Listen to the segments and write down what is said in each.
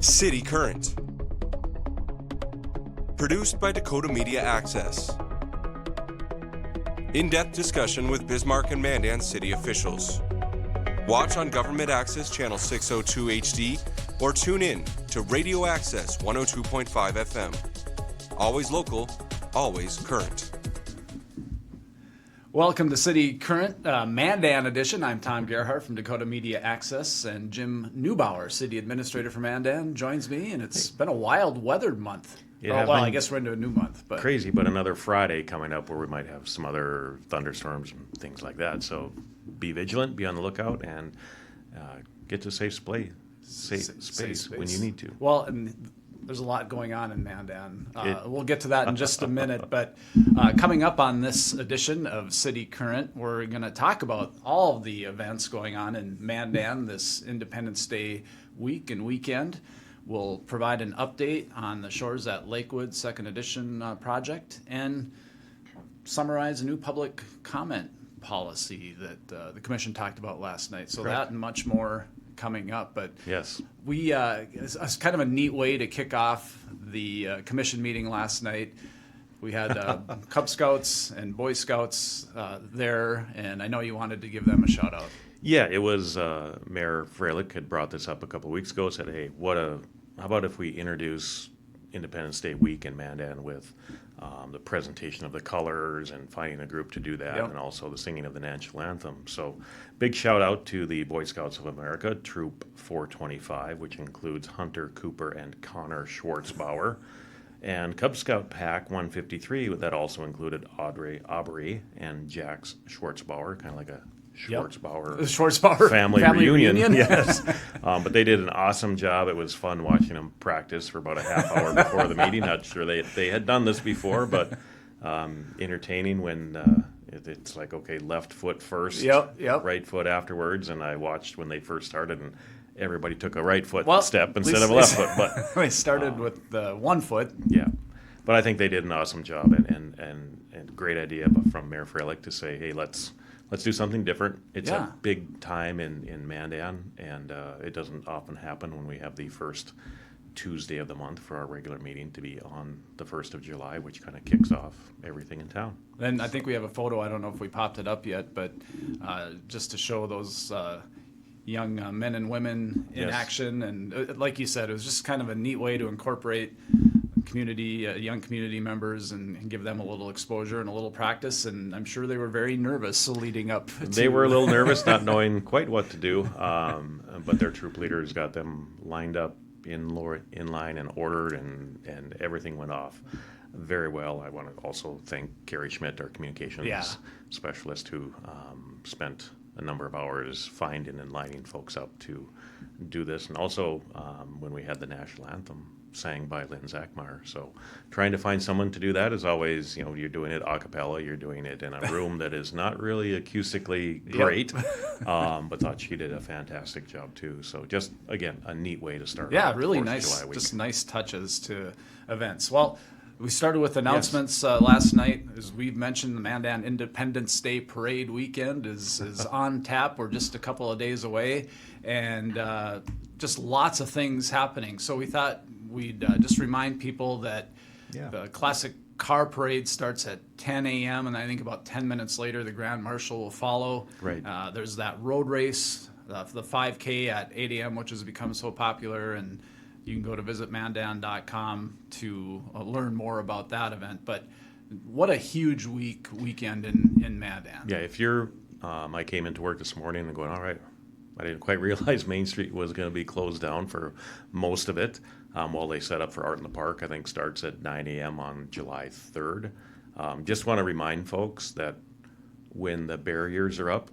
City Current. Produced by Dakota Media Access. In-depth discussion with Bismarck and Mandan city officials. Watch on Government Access Channel 602 HD or tune in to Radio Access 102.5 FM. Always local, always current. Welcome to City Current, Mandan edition. I'm Tom Gerhardt from Dakota Media Access, and Jim Neubauer, City Administrator for Mandan, joins me, and it's been a wild weathered month. I guess we're into a new month. But crazy, but another Friday coming up where we might have some other thunderstorms and things like that. So be vigilant, be on the lookout, and get to safe space when you need to. Well, and there's a lot going on in Mandan. We'll get to that in just a minute. But coming up on this edition of City Current, we're going to talk about all of the events going on in Mandan this Independence Day week and weekend. We'll provide an update on the Shores at Lakewood Second Edition project and summarize a new public comment policy that the Commission talked about last night. So Correct. That and much more coming up. But yes, it's kind of a neat way to kick off the Commission meeting last night. We had Cub Scouts and Boy Scouts there, and I know you wanted to give them a shout out. Yeah, it was Mayor Freilich had brought this up a couple of weeks ago. Said, "Hey, how about if we introduce Independence Day week in Mandan with the presentation of the colors and finding a group to do that, Yep. and also the singing of the national anthem." So, big shout out to the Boy Scouts of America, Troop 425, which includes Hunter Cooper and Connor Schwartzbauer, and Cub Scout Pack 153 that also included Audrey Aubrey and Jax Schwartzbauer, kind of like a Schwartzbauer family reunion. Yes. But they did an awesome job. It was fun watching them practice for about a half hour before the meeting. Not sure they had done this before, but entertaining when it's like, okay, left foot first, Yep. right foot afterwards. And I watched when they first started, and everybody took a right foot step at instead least of a left foot. But they started with the 1 foot. Yeah. But I think they did an awesome job, and great idea from Mayor Freilich to say, hey, let's do something different. It's a big time in Mandan, and it doesn't often happen when we have the first Tuesday of the month for our regular meeting to be on the 1st of July, which kind of kicks off everything in town. And I think we have a photo. I don't know if we popped it up yet, but just to show those young men and women in action. And like you said, it was just kind of a neat way to incorporate young community members and give them a little exposure and a little practice. And I'm sure they were very nervous leading up. They were a little nervous, not knowing quite what to do, but their troop leaders got them lined up in line and ordered, and everything went off very well. I want to also thank Carrie Schmidt, our communications specialist, who spent a number of hours finding and lining folks up to do this. And also when we had the national anthem sang by Lynn Zachmeyer. So trying to find someone to do that is always, you're doing it a cappella, you're doing it in a room that is not really acoustically great, but thought she did a fantastic job too. So just, again, a neat way to start. Yeah, really nice, just nice touches to events. Well, we started with announcements last night. As we've mentioned, the Mandan Independence Day Parade weekend is on tap. We're just a couple of days away, and just lots of things happening. So we thought we'd just remind people that the classic car parade starts at 10 a.m., and I think about 10 minutes later the Grand Marshal will follow. Right. There's that road race, the 5K at 8 a.m., which has become so popular, and you can go to visitmandan.com to learn more about that event. But what a huge weekend in Mandan. Yeah, if you're, I came into work this morning and going, all right, I didn't quite realize Main Street was going to be closed down for most of it. While they set up for Art in the Park, I think starts at 9 a.m. on July 3rd. Just want to remind folks that when the barriers are up,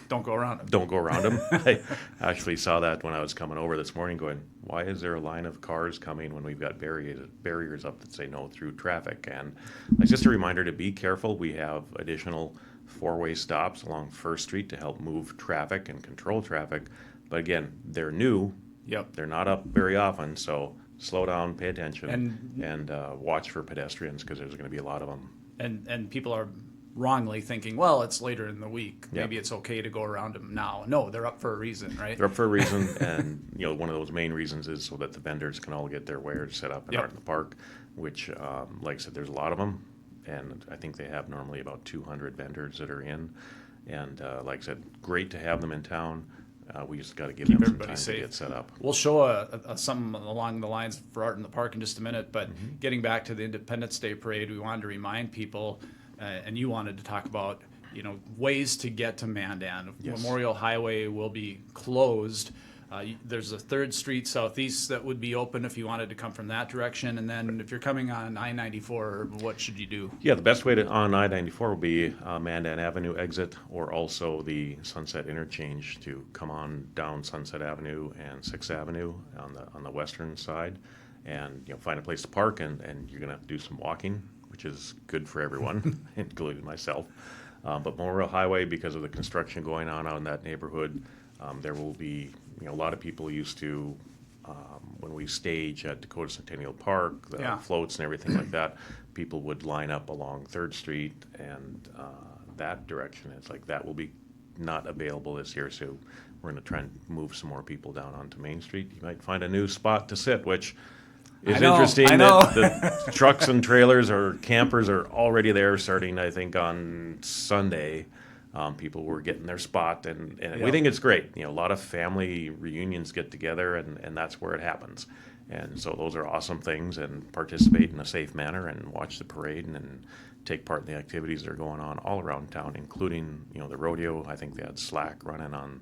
don't go around them. Don't go around them. I actually saw that when I was coming over this morning going, why is there a line of cars coming when we've got barriers up that say no through traffic? And it's just a reminder to be careful. We have additional four-way stops along First Street to help move traffic and control traffic. But again, they're new. Yep. They're not up very often, so slow down, pay attention, and watch for pedestrians because there's going to be a lot of them. And people are wrongly thinking, well, it's later in the week. Yeah. Maybe it's okay to go around them now. No, they're up for a reason, right? They're up for a reason, and one of those main reasons is so that the vendors can all get their wares set up and Yep. Art in the Park, which, like I said, there's a lot of them, and I think they have normally about 200 vendors that are in, and like I said, great to have them in town. We just got to give them some everybody time safe. to get set up. We'll show something along the lines for Art in the Park in just a minute, but getting back to the Independence Day Parade, we wanted to remind people, and you wanted to talk about, ways to get to Mandan. Yes. Memorial Highway will be closed. There's a 3rd Street Southeast that would be open if you wanted to come from that direction, and then if you're coming on I-94, what should you do? Yeah, the best way to on I-94 will be Mandan Avenue exit, or also the Sunset Interchange to come on down Sunset Avenue and 6th Avenue on the western side, and find a place to park, and you're gonna have to do some walking, which is good for everyone, including myself. But Memorial Highway, because of the construction going on out in that neighborhood, there will be a lot of people used to, when we stage at Dakota Centennial Park, the Yeah. floats and everything like that, people would line up along 3rd Street and that direction. It's like that will be not available this year, so we're going to try and move some more people down onto Main Street. You might find a new spot to sit, which is interesting. I know. That the trucks and trailers or campers are already there starting, I think, on Sunday. People were getting their spot, and we think it's great. A lot of family reunions get together, and that's where it happens. And so those are awesome things, and participate in a safe manner and watch the parade and take part in the activities that are going on all around town, including, the rodeo. I think they had Slack running on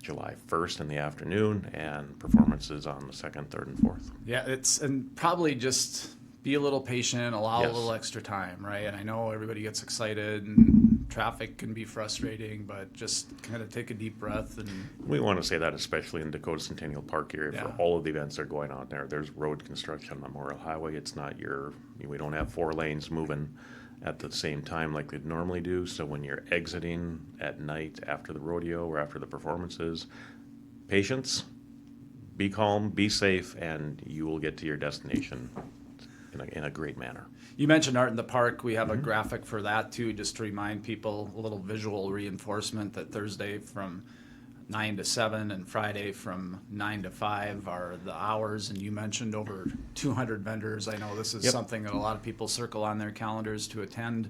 July 1st in the afternoon, and performances on the 2nd, 3rd, and 4th. Yeah, and probably just be a little patient, allow Yes. a little extra time, right? And I know everybody gets excited and traffic can be frustrating, but just kind of take a deep breath. And We want to say that especially in Dakota Centennial Park area for Yeah. all of the events that are going on there. There's road construction on Memorial Highway. It's not we don't have 4 lanes moving at the same time like they normally do. So when you're exiting at night after the rodeo or after the performances, patience, be calm, be safe, and you will get to your destination in a great manner. you mentioned Art in the Park. We have a graphic for that too, just to remind people, a little visual reinforcement that Thursday from 9 to 7 and Friday from 9 to 5 are the hours. And you mentioned over 200 vendors. I know this is Yep. something that a lot of people circle on their calendars to attend,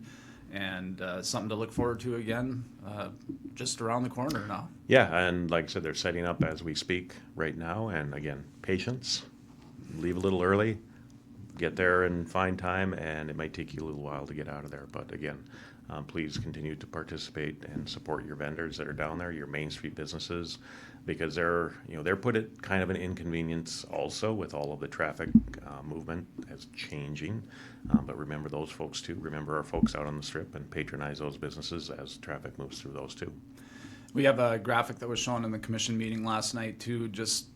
and something to look forward to again, just around the corner now. Yeah, and like I said, they're setting up as we speak right now. And again, patience, leave a little early, get there and find time, and it might take you a little while to get out of there. But again, please continue to participate and support your vendors that are down there, your Main Street businesses, because they're put at kind of an inconvenience also with all of the traffic movement as changing. But remember those folks too. Remember our folks out on the Strip, and patronize those businesses as traffic moves through those too. We have a graphic that was shown in the commission meeting last night too, just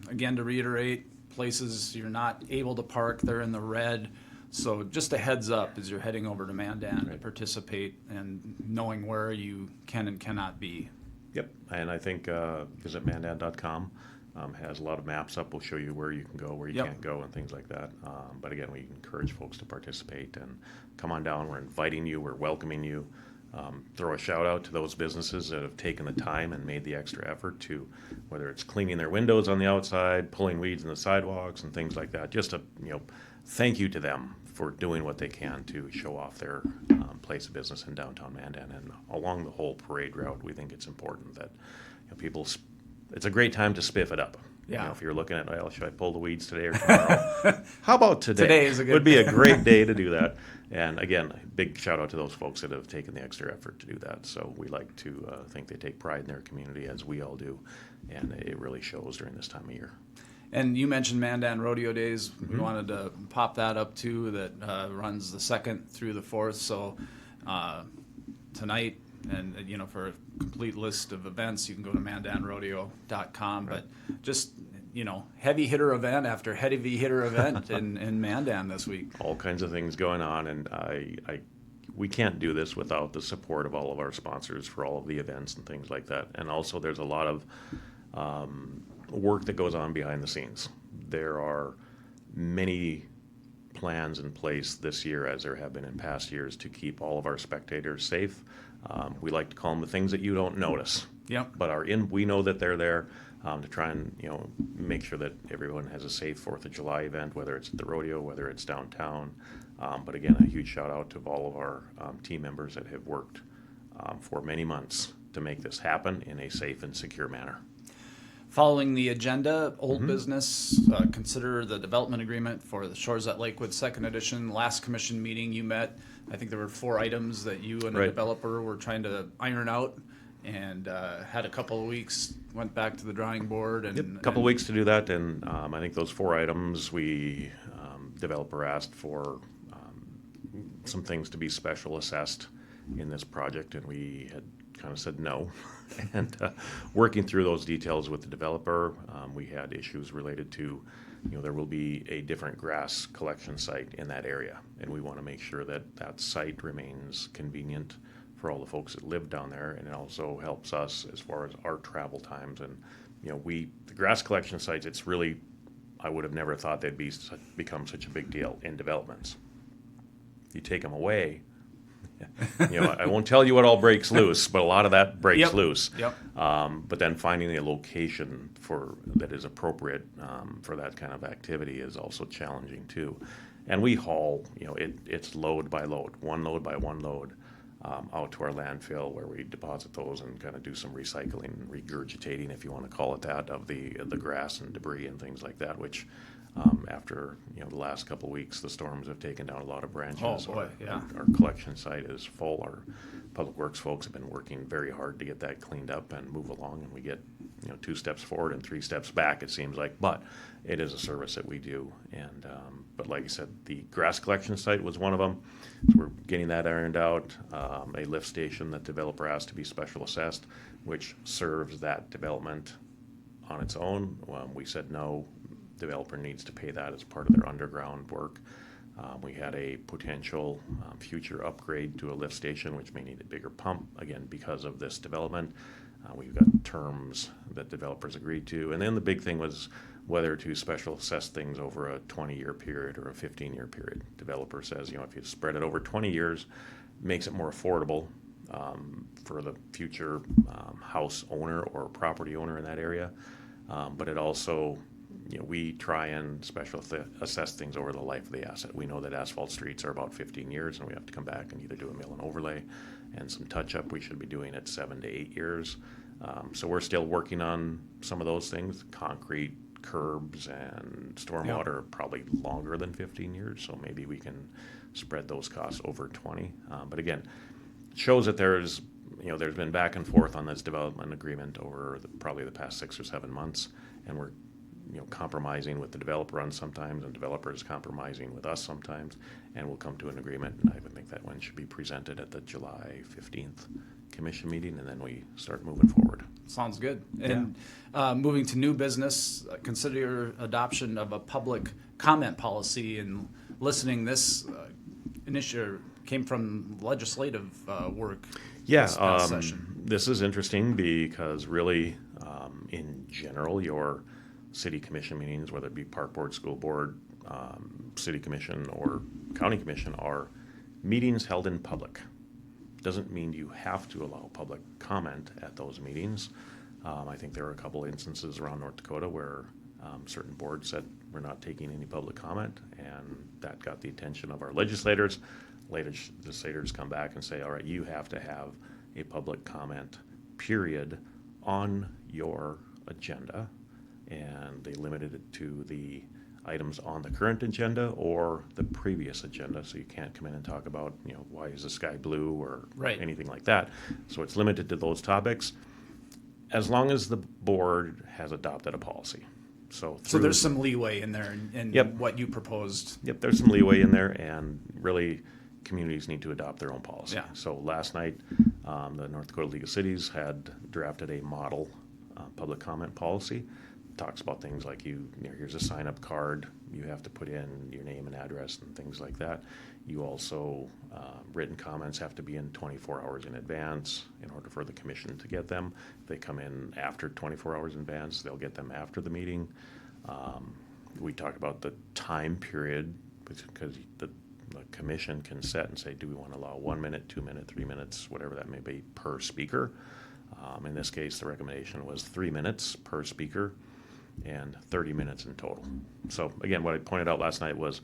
again to reiterate, places you're not able to park, they're in the red. So just a heads up as you're heading over to Mandan to participate, and knowing where you can and cannot be. Yep, and I think visit mandan.com has a lot of maps up. We'll show you where you can go, where you Yep. can't go, and things like that. But again, we encourage folks to participate and come on down. We're inviting you. We're welcoming you. Throw a shout out to those businesses that have taken the time and made the extra effort to, whether it's cleaning their windows on the outside, pulling weeds in the sidewalks, and things like that. Just a thank you to them for doing what they can to show off their place of business in downtown Mandan. And along the whole parade route, we think it's important that people. It's a great time to spiff it up. Yeah. If you're looking at, well, should I pull the weeds today or tomorrow? How about today? Today is a good Would be a great day to do that. And again, a big shout out to those folks that have taken the extra effort to do that. So we like to think they take pride in their community, as we all do, and it really shows during this time of year. And you mentioned Mandan Rodeo Days. We wanted to pop that up too. That runs the 2nd through the 4th. So tonight, and for a complete list of events, you can go to mandanrodeo.com. Right. But just heavy hitter event after heavy hitter event in Mandan this week. All kinds of things going on, and we can't do this without the support of all of our sponsors for all of the events and things like that. And also, there's a lot of work that goes on behind the scenes. There are many plans in place this year, as there have been in past years, to keep all of our spectators safe. We like to call them the things that you don't notice. Yep. But we know that they're there to try and make sure that everyone has a safe 4th of July event, whether it's at the rodeo, whether it's downtown. But again, a huge shout out to all of our team members that have worked for many months to make this happen in a safe and secure manner. Following the agenda, old business, consider the development agreement for the Shores at Lakewood Second Edition. Last commission meeting you met, I think there were 4 items that you and the Right. developer were trying to iron out, and had a couple of weeks, went back to the drawing board. And A couple weeks to do that, and I think those 4 items, developer asked for some things to be special assessed in this project, and we had kind of said no. And working through those details with the developer, we had issues related to, there will be a different grass collection site in that area, and we want to make sure that that site remains convenient for all the folks that live down there, and it also helps us as far as our travel times. And the grass collection sites, it's really, I would have never thought they'd become such a big deal in developments. You take them away, I won't tell you what all breaks loose, but a lot of that breaks Yep. loose. Yep. But then finding a location that is appropriate for that kind of activity is also challenging too. And we haul, it's load by load, one load by one load, out to our landfill, where we deposit those and kind of do some recycling, regurgitating, if you want to call it that, of the grass and debris and things like that, which after the last couple of weeks, the storms have taken down a lot of branches. Oh, boy, yeah. Our collection site is full. Our public works folks have been working very hard to get that cleaned up and move along, and we get 2 steps forward and 3 steps back, it seems like, but it is a service that we do. And but like I said, the grass collection site was one of them, so we're getting that ironed out. A lift station that developer asked to be special assessed, which serves that development on its own. We said no, developer needs to pay that as part of their underground work. We had a potential future upgrade to a lift station, which may need a bigger pump, again, because of this development. We've got terms that developers agreed to. And then the big thing was whether to special assess things over a 20-year period or a 15-year period. Developer says, if you spread it over 20 years, makes it more affordable for the future house owner or property owner in that area. But it also, we try and special assess things over the life of the asset. We know that asphalt streets are about 15 years, and we have to come back and either do a mill and overlay and some touch-up. We should be doing it 7 to 8 years. So we're still working on some of those things. Concrete, curbs, and stormwater are probably longer than 15 years, so maybe we can spread those costs over 20. But again, it shows that there's been back and forth on this development agreement over probably the past 6 or 7 months, and we're compromising with the developer on sometimes, and developers compromising with us sometimes, and we'll come to an agreement. And I would think that one should be presented at the July 15th commission meeting, and then we start moving forward. Sounds good. And moving to new business, consider your adoption of a public comment policy, and listening. This initiative came from legislative work. This past session. This is interesting because really, in general, your city commission meetings, whether it be park board, school board, city commission, or county commission, are meetings held in public. Doesn't mean you have to allow public comment at those meetings. I think there are a couple instances around North Dakota where certain boards said we're not taking any public comment, and that got the attention of our legislators. Legislators come back and say, all right, you have to have a public comment period on your agenda, and they limited it to the items on the current agenda or the previous agenda, so you can't come in and talk about, why is the sky blue or anything like that. So it's limited to those topics, as long as the board has adopted a policy. So there's some leeway in there in what you proposed. Yep, there's some leeway in there, and really communities need to adopt their own policy. Yeah. So last night, the North Dakota League of Cities had drafted a model public comment policy. Talks about things like here's a sign-up card. You have to put in your name and address and things like that. You also, written comments have to be in 24 hours in advance in order for the commission to get them. If they come in after 24 hours in advance, they'll get them after the meeting. We talk about the time period because the commission can set and say, do we want to allow 1 minute, 2 minutes, 3 minutes, whatever that may be per speaker. In this case, the recommendation was 3 minutes per speaker and 30 minutes in total. So again, what I pointed out last night was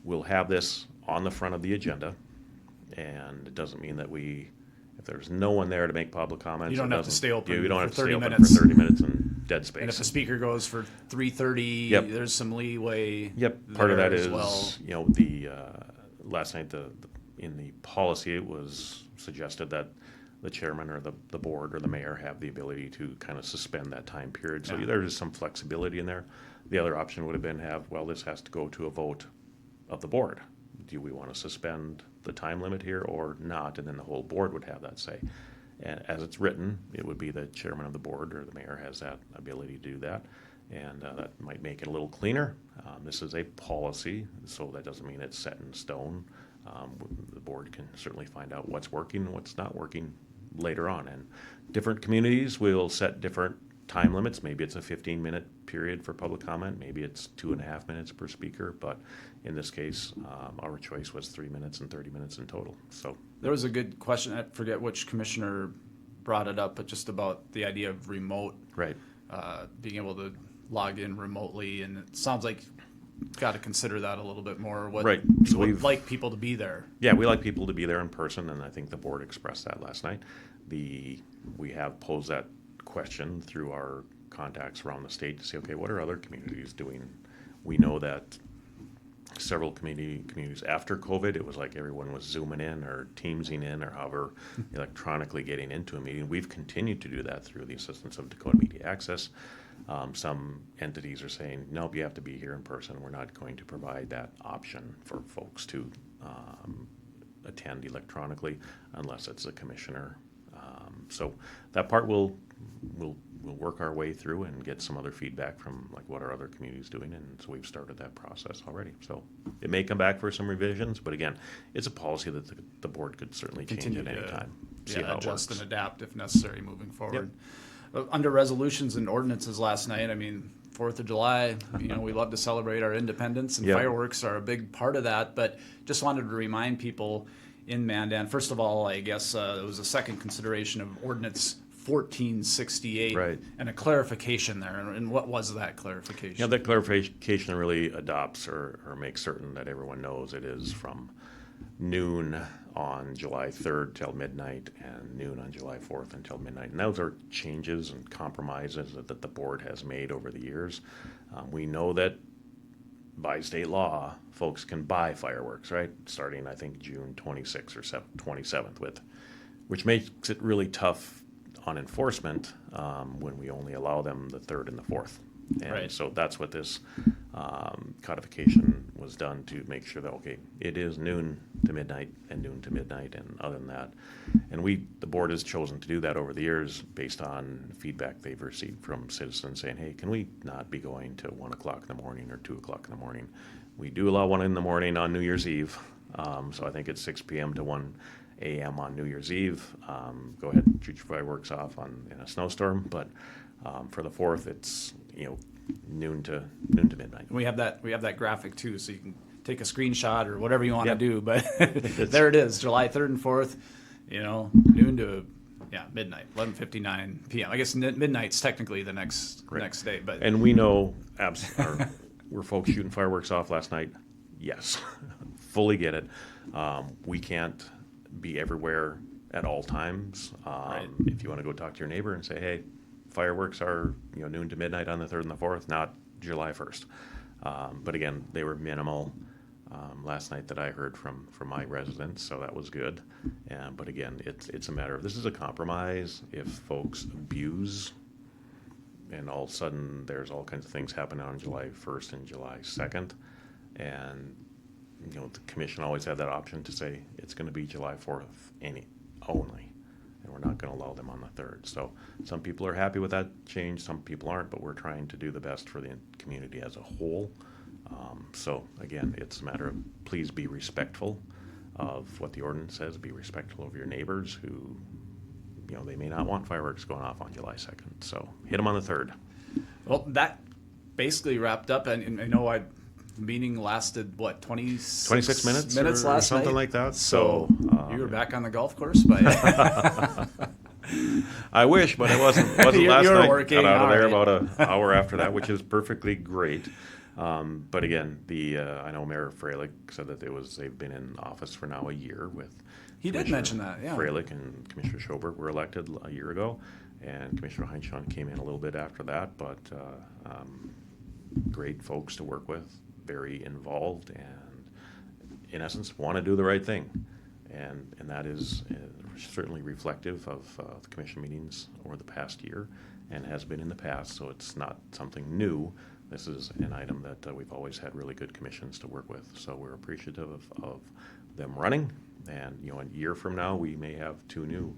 we'll have this on the front of the agenda, and it doesn't mean that if there's no one there to make public comments, You don't have to stay open you don't for have to stay 30 open minutes. for 30 minutes in dead space. And if a speaker goes for 3:30, Yep. there's some leeway. Yep, part of there that as is, well. the last night in the policy it was suggested that the chairman or the board or the mayor have the ability to kind of suspend that time period. So Yeah. there's some flexibility in there. The other option would have been this has to go to a vote of the board. Do we want to suspend the time limit here or not? And then the whole board would have that say. And as it's written, it would be the chairman of the board or the mayor has that ability to do that. And that might make it a little cleaner. This is a policy, so that doesn't mean it's set in stone. The board can certainly find out what's working and what's not working later on. And different communities will set different time limits. Maybe it's a 15-minute period for public comment. Maybe it's 2.5 minutes per speaker. But in this case, our choice was 3 minutes and 30 minutes in total. So There was a good question. I forget which commissioner brought it up, but just about the idea of remote, right. being able to log in remotely. And it sounds like you've got to consider that a little bit more. Right. You So would we've- like people to be there. Yeah, we like people to be there in person, and I think the board expressed that last night. We have posed that question through our contacts around the state to say, okay, what are other communities doing? We know that several communities after COVID, it was like everyone was Zooming in or Teamsing in or however electronically getting into a meeting. We've continued to do that through the assistance of Dakota Media Access. Some entities are saying, nope, you have to be here in person. We're not going to provide that option for folks to attend electronically unless it's a commissioner. So that part we'll work our way through and get some other feedback from like what are other communities doing, and so we've started that process already. So it may come back for some revisions, but again, it's a policy that the board could certainly change Continue at any to time. See how it adjust works. and adapt if necessary moving forward. Under resolutions and ordinances last night, I mean, 4th of July, we love to celebrate our independence, and Yep. fireworks are a big part of that. But just wanted to remind people in Mandan, first of all, I guess it was a second consideration of Ordinance 1468 Right. and a clarification there. And what was that clarification? Yeah, that clarification really adopts or makes certain that everyone knows it is from noon on July 3rd till midnight and noon on July 4th until midnight. And those are changes and compromises that the board has made over the years. We know that by state law, folks can buy fireworks, right? Starting, I think, June 26th or 27th, which makes it really tough on enforcement when we only allow them the 3rd and the 4th. And Right. so that's what this codification was done to make sure that, okay, it is noon to midnight and noon to midnight, and other than that. And the board has chosen to do that over the years based on feedback they've received from citizens saying, hey, can we not be going to 1 o'clock in the morning or 2 o'clock in the morning? We do allow 1 in the morning on New Year's Eve, so I think it's 6 p.m. to 1 a.m. on New Year's Eve. Go ahead and shoot your fireworks off in a snowstorm, but for the 4th, it's noon to midnight. And we have that graphic too, so you can take a screenshot or whatever you want Yep. to do. But there it is, July 3rd and 4th, noon to midnight, 11:59 p.m. I guess midnight's technically the next day, but And we know were folks shooting fireworks off last night? Yes, fully get it. We can't be everywhere at all times. Right. If you want to go talk to your neighbor and say, hey, fireworks are noon to midnight on the 3rd and the 4th, not July 1st. But again, they were minimal last night that I heard from my residents, so that was good. But again, it's a matter of, this is a compromise. If folks abuse, and all of a sudden there's all kinds of things happening on July 1st and July 2nd, and the commission always had that option to say it's going to be July 4th only, and we're not going to allow them on the 3rd. So some people are happy with that change, some people aren't, but we're trying to do the best for the community as a whole. So again, it's a matter of please be respectful of what the ordinance says, be respectful of your neighbors who, they may not want fireworks going off on July 2nd. So hit them on the 3rd. well, that basically wrapped up. And I know The meeting lasted, what, 26 26 minutes or last something night? like that. So you were back on the golf course by... I wish, but I wasn't You last were night. working, Got out of there all right. about an hour after that, which is perfectly great. But again, I know Mayor Freilich said that they've been in office for now a year with. He did mention that, yeah. Freilich and Commissioner Schobert were elected a year ago, and Commissioner Heinschon came in a little bit after that. But great folks to work with, very involved, and in essence want to do the right thing, and that is certainly reflective of the commission meetings over the past year, and has been in the past. So it's not something new. This is an item that we've always had really good commissions to work with. So we're appreciative of them running, and a year from now we may have 2 new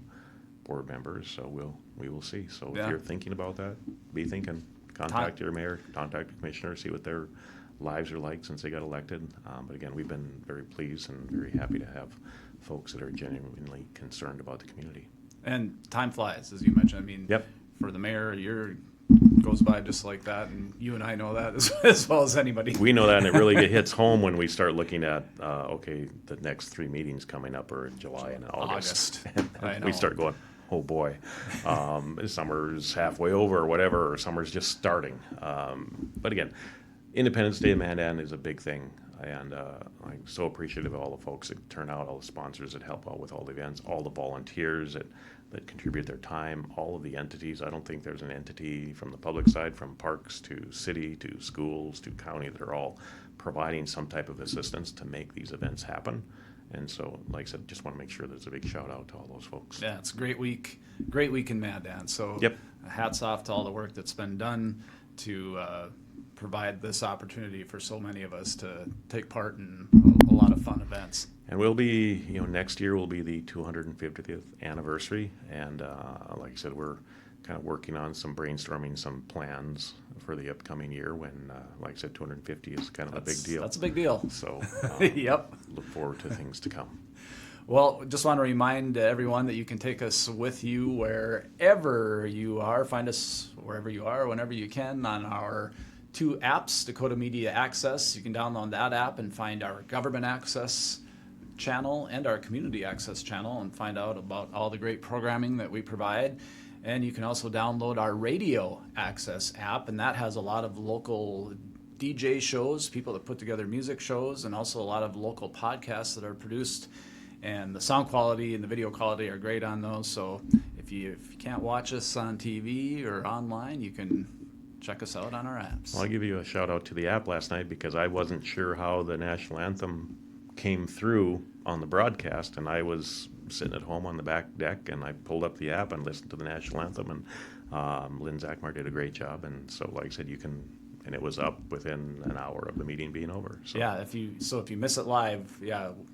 board members. So we will see. So Yeah. if you're thinking about that, be thinking. Contact your mayor, contact the commissioner, see what their lives are like since they got elected. But again, we've been very pleased and very happy to have folks that are genuinely concerned about the community. And time flies, as you mentioned. I mean, Yep. for the mayor, a year goes by just like that, and you and I know that as well as anybody. We know that, and it really hits home when we start looking at, the next 3 meetings coming up are in July and August. I know. We start going, oh boy, summer's halfway over or whatever, or summer's just starting. But again, Independence Day in Mandan is a big thing, and I'm so appreciative of all the folks that turn out, all the sponsors that help out with all the events, all the volunteers that contribute their time, all of the entities. I don't think there's an entity from the public side, from parks to city to schools to county, that are all providing some type of assistance to make these events happen. And so, like I said, just want to make sure there's a big shout out to all those folks. Yeah, it's a great week in Mandan. So Yep. hats off to all the work that's been done to provide this opportunity for so many of us to take part in a lot of fun events. And we'll be, next year will be the 250th anniversary. And like I said, we're kind of working on brainstorming some plans for the upcoming year when, like I said, 250 is kind of a big deal. That's a big deal. So Yep. look forward to things to come. Well, just want to remind everyone that you can take us with you wherever you are. Find us wherever you are, whenever you can, on our 2 apps, Dakota Media Access. You can download that app and find our government access channel and our community access channel and find out about all the great programming that we provide. And you can also download our radio access app, and that has a lot of local DJ shows, people that put together music shows, and also a lot of local podcasts that are produced. And the sound quality and the video quality are great on those. So if you can't watch us on TV or online, you can check us out on our apps. Well, I'll give you a shout out to the app last night, because I wasn't sure how the national anthem came through on the broadcast, and I was sitting at home on the back deck, and I pulled up the app and listened to the national anthem, and Lynn Zachmar did a great job. And so, like I said, and it was up within an hour of the meeting being over. So. Yeah, if you miss it live,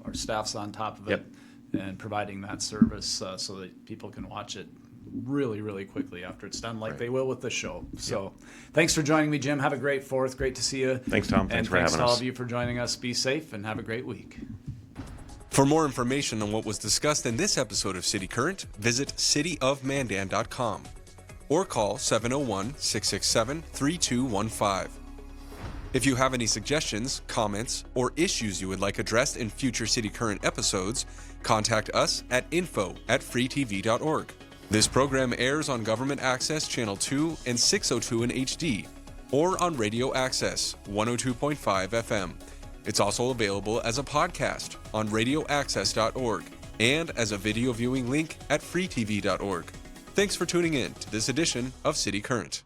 our staff's on top of it and providing that service so that people can watch it really, really quickly after it's done, like they will with the show. So thanks for joining me, Jim. Have a great 4th. Great to see you. Thanks, Tom. Thanks for having us. And thanks to all of you for joining us. Be safe and have a great week. For more information on what was discussed in this episode of City Current, visit cityofmandan.com or call 701-667-3215. If you have any suggestions, comments, or issues you would like addressed in future City Current episodes, contact us at info@freetv.org. This program airs on Government Access Channel 2 and 602 in HD, or on Radio Access 102.5 FM. It's also available as a podcast on radioaccess.org and as a video viewing link at freetv.org. Thanks for tuning in to this edition of City Current.